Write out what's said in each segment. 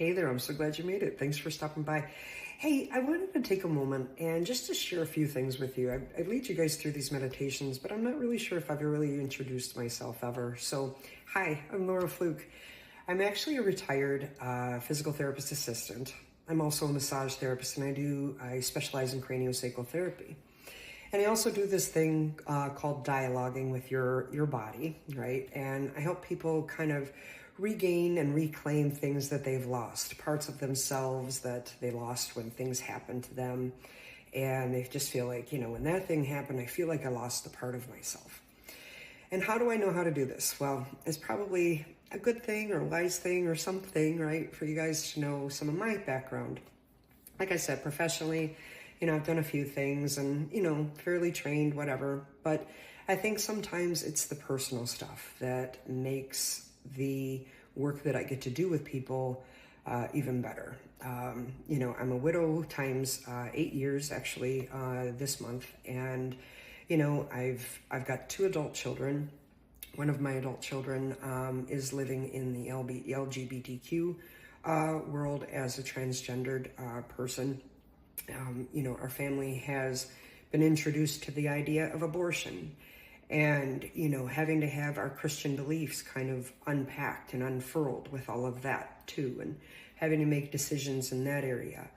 Hey there, I'm so glad you made it. Thanks for stopping by. Hey, I wanted to take a moment and just to share a few things with you. I lead you guys through these meditations, but I'm not really sure if I've ever really introduced myself ever. So, hi, I'm Laura Fluke. I'm actually a retired physical therapist assistant. I'm also a massage therapist, and I specialize in craniosacral therapy. And I also do this thing called dialoguing with your body, right? And I help people kind of regain and reclaim things that they've lost, parts of themselves that they lost when things happened to them. And they just feel like, when that thing happened, I feel like I lost a part of myself. And how do I know how to do this? Well, it's probably a good thing or a wise thing or something, right? For you guys to know some of my background. Like I said, professionally, I've done a few things and, fairly trained, whatever. But I think sometimes it's the personal stuff that makes the work that I get to do with people even better. I'm a widow times 8 years actually this month. And, I've got 2 adult children. One of my adult children is living in the LGBTQ world as a transgendered person. Our family has been introduced to the idea of abortion and, having to have our Christian beliefs kind of unpacked and unfurled with all of that too, and having to make decisions in that area.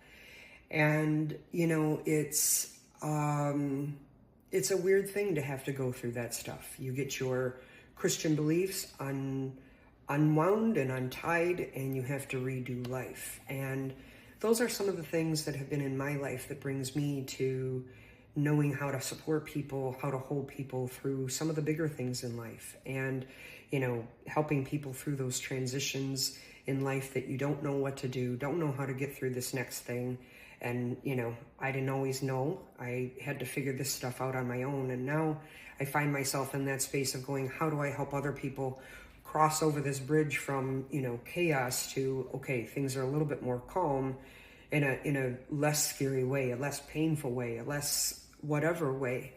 And, it's a weird thing to have to go through that stuff. You get your Christian beliefs unwound and untied, and you have to redo life. And those are some of the things that have been in my life that brings me to knowing how to support people, how to hold people through some of the bigger things in life, and, helping people through those transitions in life that you don't know what to do, don't know how to get through this next thing. And, I didn't always know. I had to figure this stuff out on my own. And now I find myself in that space of going, how do I help other people cross over this bridge from, chaos to, okay, things are a little bit more calm in a less scary way, a less painful way, a less whatever way.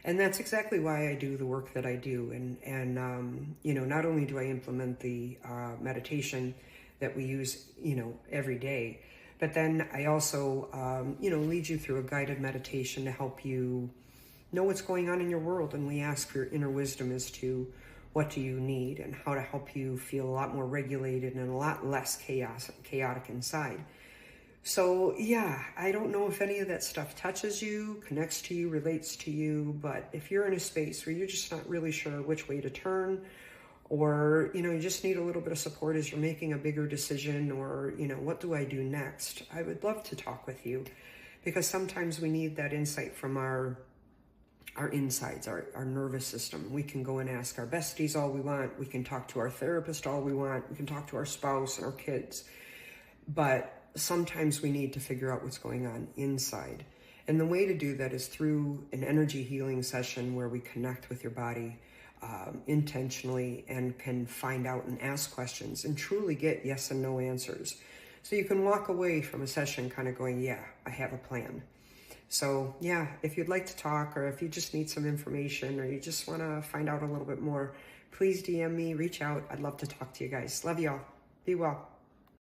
And that's exactly why I do the work that I do. And not only do I implement the meditation that we use, every day, but then I also, lead you through a guided meditation to help you know what's going on in your world. And we ask for your inner wisdom as to what do you need and how to help you feel a lot more regulated and a lot less chaotic inside. So yeah, I don't know if any of that stuff touches you, connects to you, relates to you, but if you're in a space where you're just not really sure which way to turn, or, you just need a little bit of support as you're making a bigger decision, or, what do I do next? I would love to talk with you, because sometimes we need that insight from our insides, our nervous system. We can go and ask our besties all we want. We can talk to our therapist all we want. We can talk to our spouse and our kids. But sometimes we need to figure out what's going on inside. And the way to do that is through an energy healing session where we connect with your body intentionally and can find out and ask questions and truly get yes and no answers. So you can walk away from a session kind of going, yeah, I have a plan. So yeah, if you'd like to talk, or if you just need some information, or you just want to find out a little bit more, please DM me, reach out. I'd love to talk to you guys. Love y'all. Be well.